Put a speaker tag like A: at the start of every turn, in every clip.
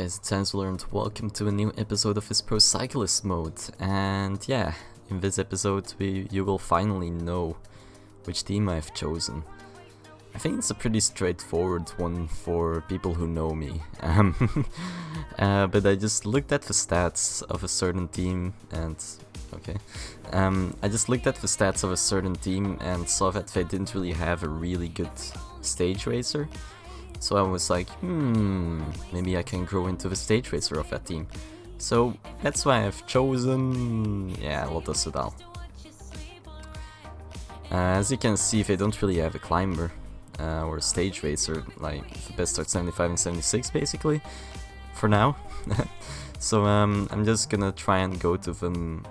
A: guys, it's Ansel and welcome to a new episode of this Pro Cyclist mode. And yeah, in this episode you will finally know which team I've chosen. I think it's a pretty straightforward one for people who know me. But I just looked at the stats of a certain team and... I just looked at the stats of a certain team and saw that they didn't really have a really good stage racer. So I was like, maybe I can grow into the stage racer of that team. So that's why I've chosen, Lotte Soudal. As you can see, they don't really have a climber or a stage racer, like the best are 75 and 76 basically, for now. So I'm just gonna try and go to them.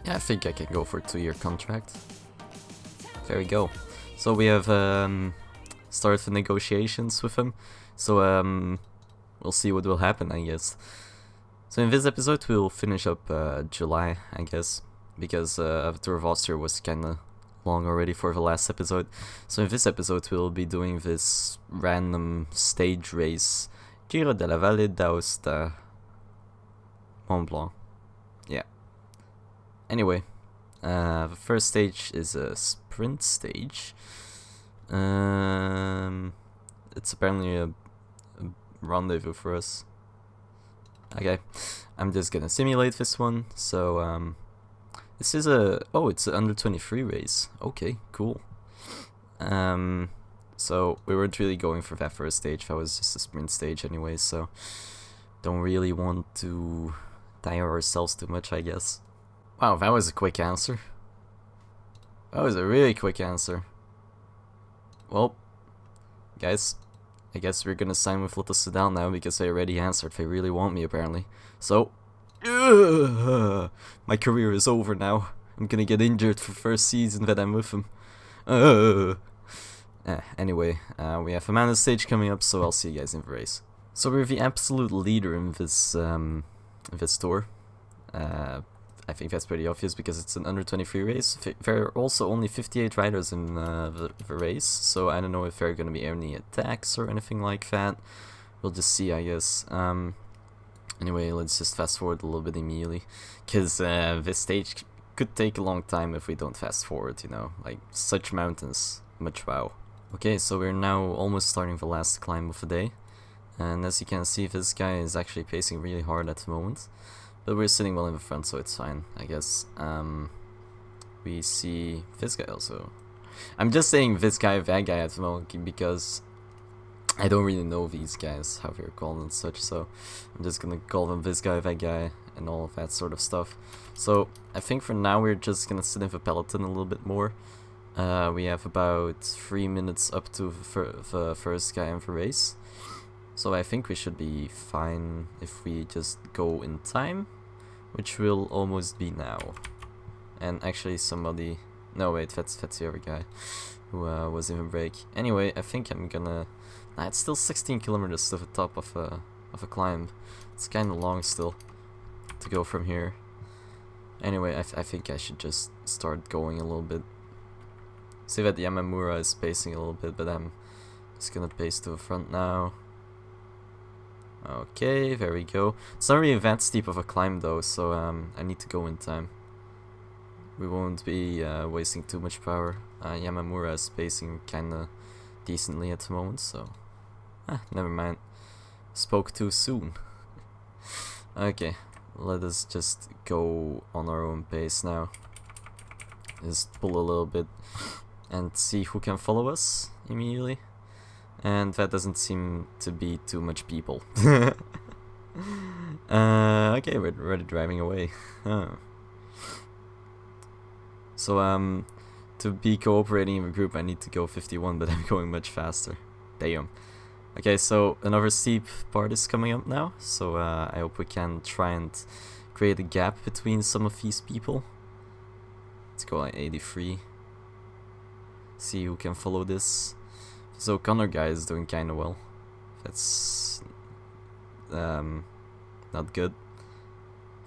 A: Yeah, I think I can go for a 2-year contract. There we go. So we have started the negotiations with him. So we'll see what will happen, I guess. So in this episode we'll finish up July, I guess, because the Tour of Austria was kinda long already for the last episode. So in this episode we'll be doing this random stage race, Giro della Valle d'Aosta, Mont Blanc. Yeah. Anyway, the first stage is a sprint stage. It's apparently a rendezvous for us. Okay, I'm just gonna simulate this one. So this is it's an under 23 race. Okay, cool. So we weren't really going for that first stage. That was just a sprint stage anyway. So don't really want to tire ourselves too much, I guess. Wow, that was a quick answer. That was a really quick answer. Well, guys, I guess we're gonna sign with Lotte Soudal now because they already answered. They really want me apparently. So, my career is over now. I'm gonna get injured for first season that I'm with them. Anyway, we have a man stage coming up, so I'll see you guys in the race. So we're the absolute leader in this tour. I think that's pretty obvious because it's an under 23 race. There are also only 58 riders in the race, so I don't know if there are going to be any attacks or anything like that. We'll just see, I guess. Anyway, let's just fast forward a little bit immediately, because this stage could take a long time if we don't fast forward, you know, like such mountains, much wow. Okay, so we're now almost starting the last climb of the day, and as you can see, this guy is actually pacing really hard at the moment. But we're sitting well in the front, so it's fine, I guess. We see this guy also. I'm just saying this guy, that guy at the moment, because I don't really know these guys, how they're called and such, so I'm just gonna call them this guy, that guy, and all of that sort of stuff. So I think for now we're just gonna sit in the peloton a little bit more. We have about 3 minutes up to the first guy in the race. So I think we should be fine if we just go in time, which will almost be now. And actually somebody... No wait, that's the other guy who was in the break. Anyway, I think I'm gonna... Nah, it's still 16 kilometers to the top of a climb. It's kinda long still to go from here. Anyway, I think I should just start going a little bit. See that Yamamura is pacing a little bit, but I'm just gonna pace to the front now. Okay, there we go. It's not really that steep of a climb though, so I need to go in time. We won't be wasting too much power. Yamamura is pacing kinda decently at the moment, so... never mind. Spoke too soon. Okay, let us just go on our own pace now. Just pull a little bit and see who can follow us immediately. And that doesn't seem to be too much people. Okay, we're already driving away. So, to be cooperating in the group, I need to go 51, but I'm going much faster. Damn. Okay, so another steep part is coming up now. So, I hope we can try and create a gap between some of these people. Let's go like 83. See who can follow this. So Connor guy is doing kinda well. That's not good.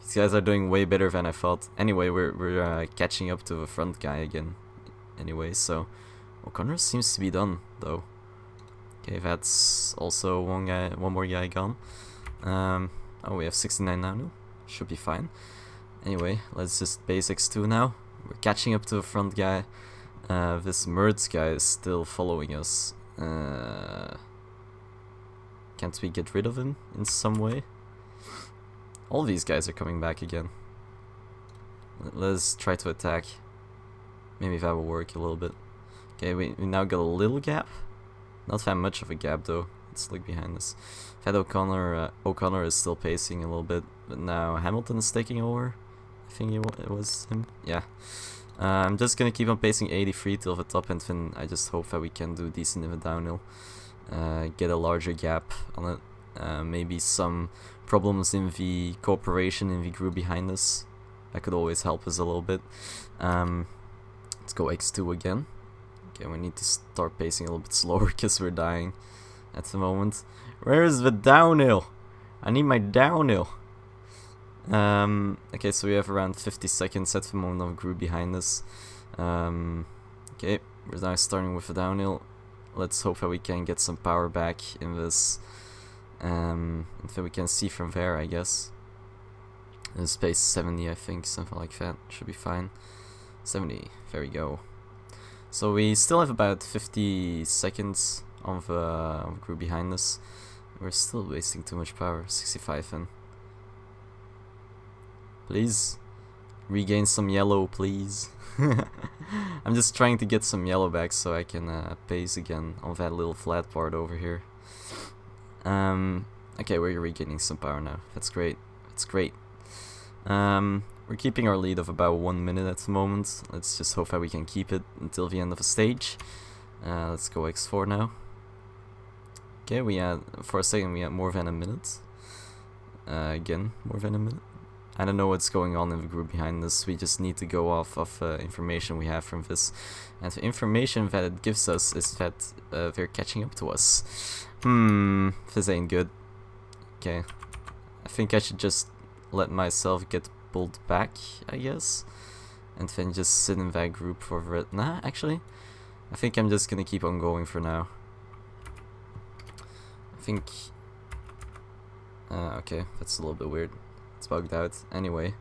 A: These guys are doing way better than I thought. Anyway, we're catching up to the front guy again. Anyway, so O'Connor seems to be done though. Okay, that's also one more guy gone. Oh, we have 69 now. No? Should be fine. Anyway, let's just base X2 now. We're catching up to the front guy. This Mertz guy is still following us. Can't we get rid of him in some way? All these guys are coming back again. Let's try to attack. Maybe that will work a little bit. Okay, we now got a little gap. Not that much of a gap though. Let's look behind us. That O'Connor is still pacing a little bit, but now Hamilton is taking over. I think it was him. Yeah. I'm just gonna keep on pacing 83 till the top end, and I just hope that we can do decent in the downhill. Get a larger gap on it. Maybe some problems in the cooperation in the group behind us. That could always help us a little bit. Let's go X2 again. Okay, we need to start pacing a little bit slower because we're dying at the moment. Where is the downhill? I need my downhill. Okay, so we have around 50 seconds at the moment of a group behind us. Okay, we're now starting with the downhill. Let's hope that we can get some power back in this. And that we can see from there, I guess. In space 70, I think, something like that. Should be fine. 70, there we go. So we still have about 50 seconds of group behind us. We're still wasting too much power. 65 then. Please regain some yellow, please. I'm just trying to get some yellow back so I can pace again on that little flat part over here. Okay, we're regaining some power now. That's great. That's great. We're keeping our lead of about 1 minute at the moment. Let's just hope that we can keep it until the end of the stage. Let's go X4 now. Okay, for a second we had more than a minute. Again, more than a minute. I don't know what's going on in the group behind us. We just need to go off of information we have from this. And the information that it gives us is that they're catching up to us. This ain't good. Okay. I think I should just let myself get pulled back, I guess. And then just sit in that group for it. Nah, actually. I think I'm just gonna keep on going for now. I think... okay, that's a little bit weird. It's bugged out. Anyway.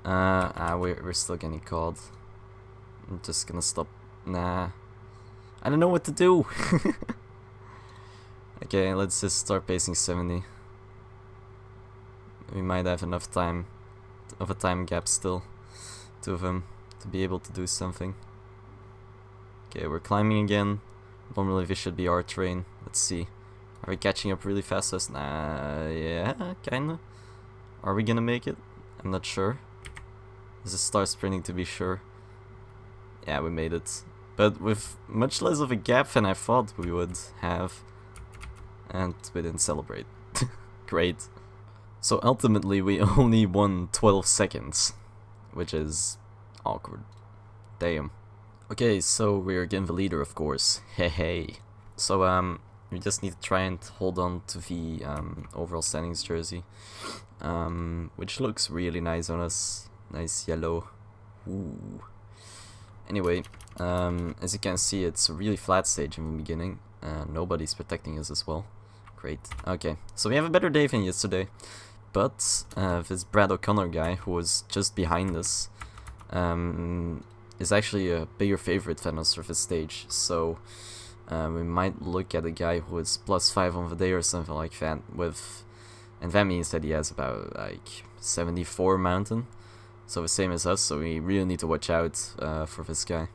A: We're still getting called. I'm just gonna stop. Nah. I don't know what to do. Okay, let's just start pacing 70. We might have enough time of a time gap still, two of them, to be able to do something. Okay, we're climbing again. Normally this should be our train. Let's see. Are we catching up really fast? Yeah, kinda. Are we gonna make it? I'm not sure. Does it start sprinting to be sure? Yeah, we made it. But with much less of a gap than I thought we would have. And we didn't celebrate. Great. So ultimately we only won 12 seconds, which is awkward. Damn. Okay, so we're again the leader, of course. Hey. So we just need to try and hold on to the overall standings jersey, which looks really nice on us. Nice yellow. Ooh. Anyway, as you can see, it's a really flat stage in the beginning. Nobody's protecting us as well. Great. Okay, so we have a better day than yesterday. But this Brad O'Connor guy, who was just behind us, is actually a bigger favorite than us for this stage. So we might look at a guy who is +5 on the day or something like that. And that means that he has about like 74 mountain. So the same as us. So we really need to watch out for this guy.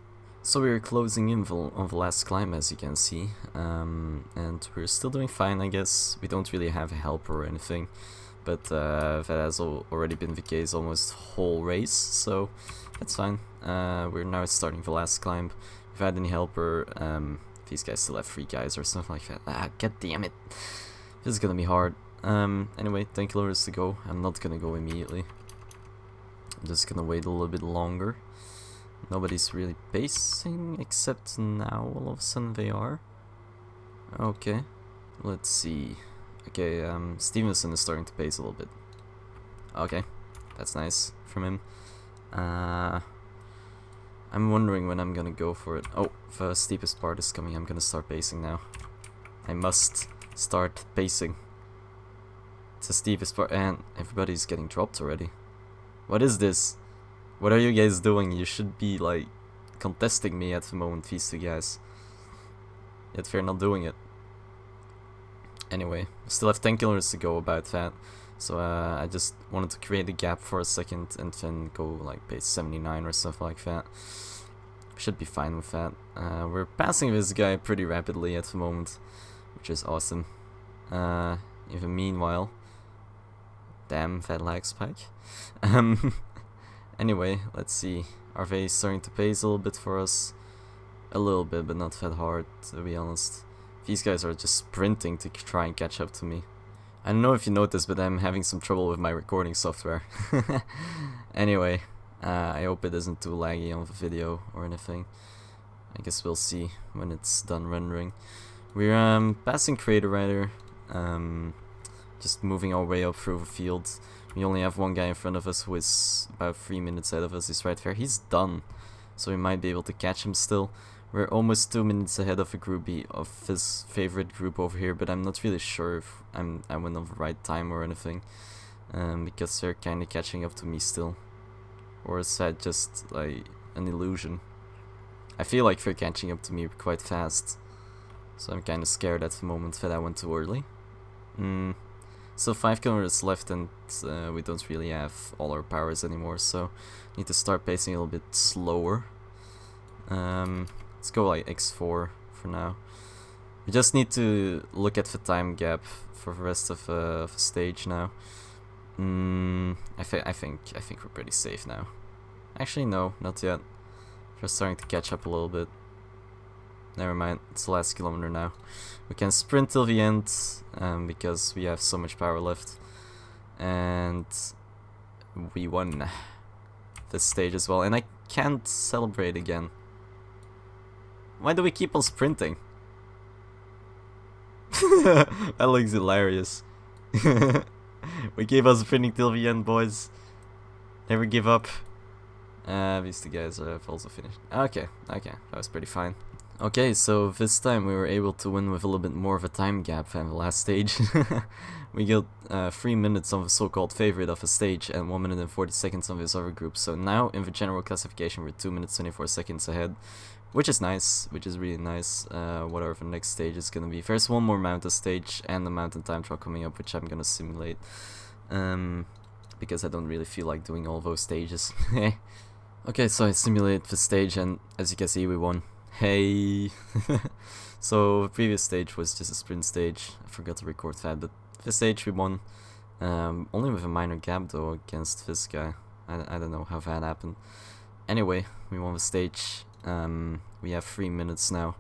A: So we're closing in on the last climb, as you can see, and we're still doing fine, I guess. We don't really have a helper or anything, but that has already been the case almost the whole race, so that's fine. We're now starting the last climb. If I had any helper, these guys still have 3 guys or something like that. Ah, god damn it. This is gonna be hard. Anyway, 10 kilometers to go. I'm not gonna go immediately. I'm just gonna wait a little bit longer. Nobody's really pacing, except now all of a sudden they are. Okay, let's see. Okay, Stevenson is starting to pace a little bit. Okay, that's nice from him. I I'm wondering when I'm gonna go for it. Oh, the steepest part is coming. I'm gonna start pacing now. I must start pacing. It's the steepest part, and everybody's getting dropped already. What is this? What are you guys doing? You should be, like, contesting me at the moment, these two guys. Yet they're not doing it. Anyway, we still have 10 kilometers to go about that. So I just wanted to create a gap for a second and then go like pace 79 or stuff like that. Should be fine with that. We're passing this guy pretty rapidly at the moment, which is awesome. Even meanwhile, damn, that lag spike. Anyway, let's see. Are they starting to pace a little bit for us? A little bit, but not that hard, to be honest. These guys are just sprinting to try and catch up to me. I don't know if you noticed, but I'm having some trouble with my recording software. Anyway, I hope it isn't too laggy on the video or anything. I guess we'll see when it's done rendering. We're passing Crater Rider, just moving our way up through the field. We only have one guy in front of us who is about 3 minutes ahead of us. He's right there. He's done, so we might be able to catch him still. We're almost 2 minutes ahead of a group B, of his favorite group over here, but I'm not really sure if I went on the right time or anything, because they're kind of catching up to me still. Or is that just like an illusion? I feel like they're catching up to me quite fast, so I'm kind of scared at the moment that I went too early. So 5 kilometers left, and we don't really have all our powers anymore, so need to start pacing a little bit slower. Let's go like X4 for now. We just need to look at the time gap for the rest of the stage now. I think we're pretty safe now. Actually, no, not yet. We're starting to catch up a little bit. Never mind, it's the last kilometer now. We can sprint till the end because we have so much power left, and we won this stage as well. And I can't celebrate again. Why do we keep on sprinting? That looks hilarious. We keep on sprinting till the end, boys. Never give up. These two guys have also finished. Okay, that was pretty fine. Okay, so this time we were able to win with a little bit more of a time gap than the last stage. We got 3 minutes on the so-called favorite of the stage and 1 minute and 40 seconds on this other group. So now in the general classification we're 2 minutes 24 seconds ahead, which is nice, which is really nice. Whatever the next stage is gonna be. There's one more mountain stage and the mountain time trial coming up, which I'm gonna simulate. Because I don't really feel like doing all those stages. Okay, so I simulated the stage, and as you can see we won. Hey! So the previous stage was just a sprint stage. I forgot to record that, but this stage we won. Only with a minor gap though against this guy. I don't know how that happened. Anyway, we won the stage. We have 3 minutes now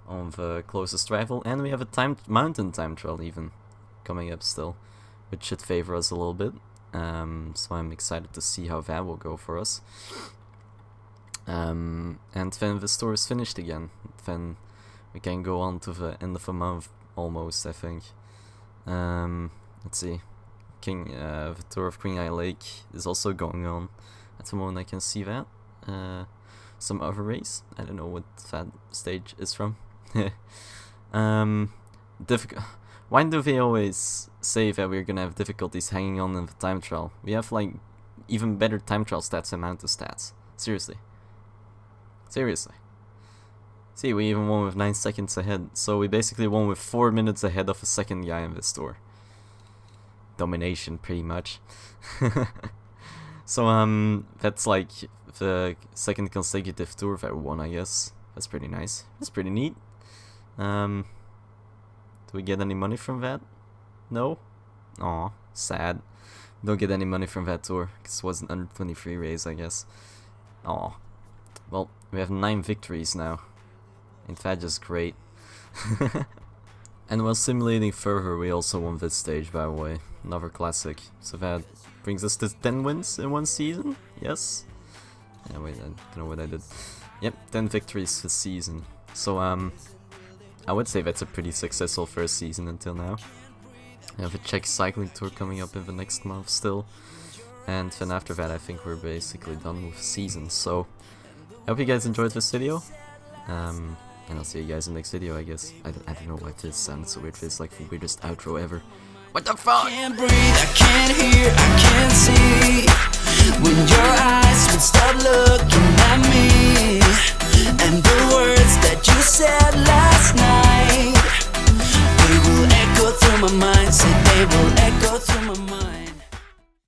A: on the closest rival, and we have a mountain time trial even coming up still, which should favor us a little bit. So I'm excited to see how that will go for us. And then the store is finished again. Then we can go on to the end of the month almost, I think. Let's see. The tour of Queen Eye Lake is also going on at the moment. I can see that. Some other race. I don't know what that stage is from. Why do they always say that we're gonna have difficulties hanging on in the time trial? We have like even better time trial stats than mountain stats. Seriously. See, we even won with 9 seconds ahead. So we basically won with 4 minutes ahead of the second guy in this tour. Domination, pretty much. So that's like the second consecutive tour that I won, I guess. That's pretty nice. That's pretty neat. Do we get any money from that? No? Aw, sad. Don't get any money from that tour, because it was an under 23 race, I guess. Aw. Well, we have 9 victories now. Ain't that just great? And while simulating further, we also won this stage, by the way. Another classic. So that brings us to 10 wins in one season? Yes? Yeah, wait, I don't know what I did. Yep, 10 victories this season. So, I would say that's a pretty successful first season until now. I have a Czech cycling tour coming up in the next month still. And then after that, I think we're basically done with the season. So, I hope you guys enjoyed this video. And I'll see you guys in the next video, I guess. I don't know why this sounds so weird. It's like the weirdest outro ever. What the fuck? I can't breathe, I can't hear, I can't see. When your eyes would stop looking at me.